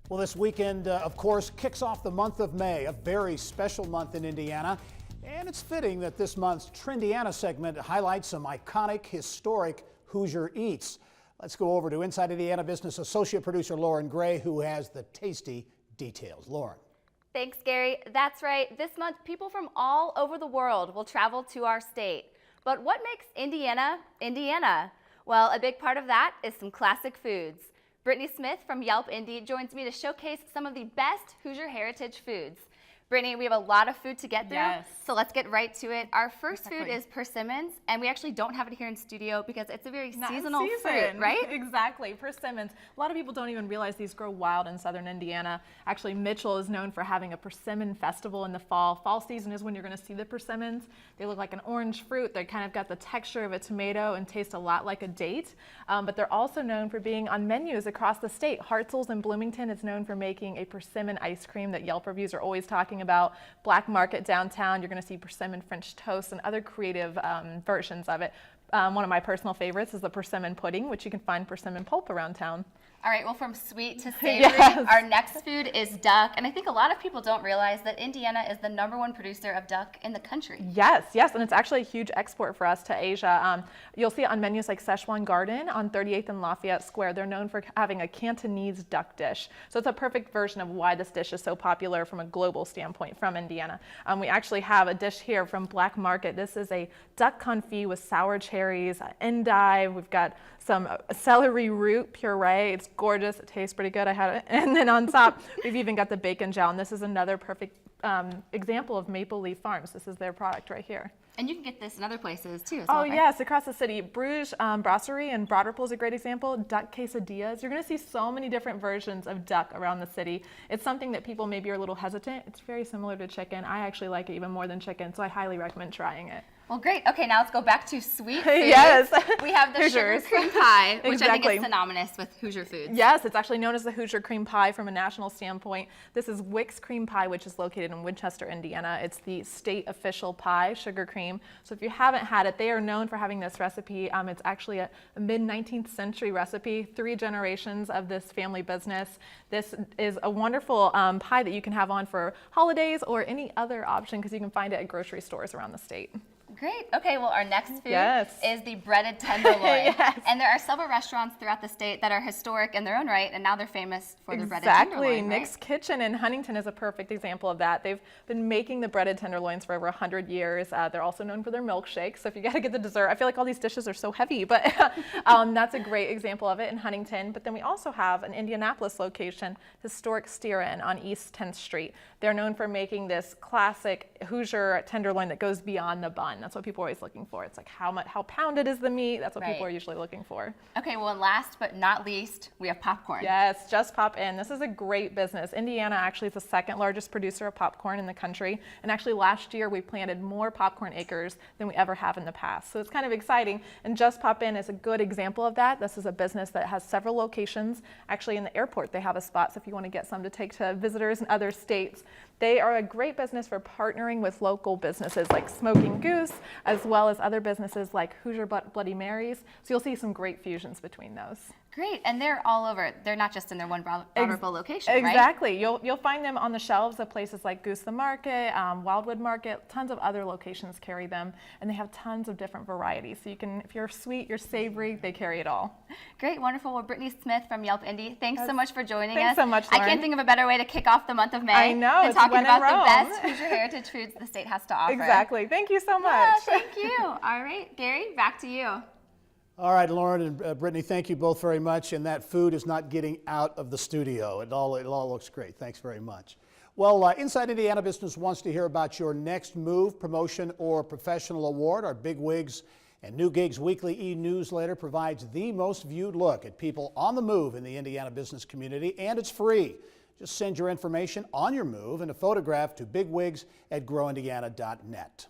Well, this weekend, of course, kicks off the month of May, a very special month in Indiana. And it's fitting that this month's Trendiana segment highlights some iconic, historic Hoosier eats. Let's go over to Inside Indiana Business Associate Producer Lauren Gray, who has the tasty details. Lauren. Thanks, Gary. That's right. This month, people from all over the world will travel to our state. But what makes Indiana, Indiana? Well, a big part of that is some classic foods. Brittany Smith from Yelp Indy joins me to showcase some of the best Hoosier heritage foods. Brittany, we have a lot of food to get through, so let's get right to it. Our first food is persimmons, and we actually don't have it here in studio because it's a very seasonal fruit, right? Exactly, persimmons. A lot of people don't even realize these grow wild in southern Indiana. Actually, Mitchell is known for having a persimmon festival in the fall. Fall season is when you're going to see the persimmons. They look like an orange fruit. They kind of got the texture of a tomato and taste a lot like a date, but they're also known for being on menus across the state. Hartzell's in Bloomington is known for making a persimmon ice cream that Yelp reviews are always talking about. Black Market downtown, you're going to see persimmon French toast and other creative versions of it. One of my personal favorites is the persimmon pudding, which you can find persimmon pulp around town. All right, well, from sweet to savory, our next food is duck. And I think a lot of people don't realize that Indiana is the #1 producer of duck in the country. Yes, and it's actually a huge export for us to Asia. You'll see it on menus like Szechuan Garden on 38th and Lafayette Square. They're known for having a Cantonese duck dish. So it's a perfect version of why this dish is so popular from a global standpoint from Indiana. We actually have a dish here from Black Market. This is a duck confit with sour cherries, endive. We've got some celery root puree. It's gorgeous. It tastes pretty good. I had it. And then on top, we've even got the bacon gel. And this is another perfect example of Maple Leaf Farms. This is their product right here. And you can get this in other places too as well, right? Yes, across the city. Bruges Brasserie in Broad Ripple is a great example. Duck quesadillas. You're going to see so many different versions of duck around the city. It's something that people maybe are a little hesitant. It's very similar to chicken. I actually like it even more than chicken, so I highly recommend trying it. Well, great. Okay, now let's go back to sweet foods. Yes. We have the Hoosiers. sugar cream pie, which I think Exactly. is synonymous with Hoosier foods. Yes, it's actually known as the Hoosier cream pie from a national standpoint. This is Wick's cream pie, which is located in Winchester, Indiana. It's the state official pie, sugar cream. So if you haven't had it, they are known for having this recipe. It's actually a mid-19th century recipe, 3 generations of this family business. This is a wonderful pie that you can have on for holidays or any other option because you can find it at grocery stores around the state. Great. Okay, well, our next food Yes. is the breaded tenderloin. Yes. And there are several restaurants throughout the state that are historic in their own right, and now they're famous for their breaded tenderloin. Exactly. Nick's Kitchen in Huntington is a perfect example of that. They've been making the breaded tenderloins for over 100 years. They're also known for their milkshakes. So if you got to get the dessert, I feel like all these dishes are so heavy, but that's a great example of it in Huntington. But then we also have an Indianapolis location, historic Steer Inn on East 10th Street. They're known for making this classic Hoosier tenderloin that goes beyond the bun. That's what people are always looking for. It's like how pounded is the meat? That's what people are usually looking for. Okay, well, and last but not least, we have popcorn. Yes, Just Pop In. This is a great business. Indiana actually is the 2nd largest producer of popcorn in the country. And actually last year we planted more popcorn acres than we ever have in the past. So it's kind of exciting. And Just Pop In is a good example of that. This is a business that has several locations. Actually in the airport they have a spot, so if you want to get some to take to visitors in other states. They are a great business for partnering with local businesses like Smoking Goose, as well as other businesses like Hoosier Bloody Marys. So you'll see some great fusions between those. Great, and they're all over. They're not just in their one Broad Ripple location, right? Exactly. You'll find them on the shelves of places like Goose the Market, Wildwood Market. Tons of other locations carry them, and they have tons of different varieties. So you can, if you're sweet, you're savory, they carry it all. Great, wonderful. Well, Brittany Smith from Yelp Indy, thanks so much for joining us. Thanks so much, Lauren. I can't think of a better way to kick off the month of May I know, than it's talking when in about the Rome. best Hoosier heritage foods the state has to offer. Exactly. Thank you so much. Yeah, thank you. All right, Gary, back to you. All right, Lauren and Brittany, thank you both very much. And that food is not getting out of the studio. It all looks great. Thanks very much. Well, Inside Indiana Business wants to hear about your next move, promotion, or professional award. Our Big Wigs and New Gigs Weekly e-newsletter provides the most viewed look at people on the move in the Indiana business community, and it's free. Just send your information on your move and a photograph to bigwigs@growindiana.net.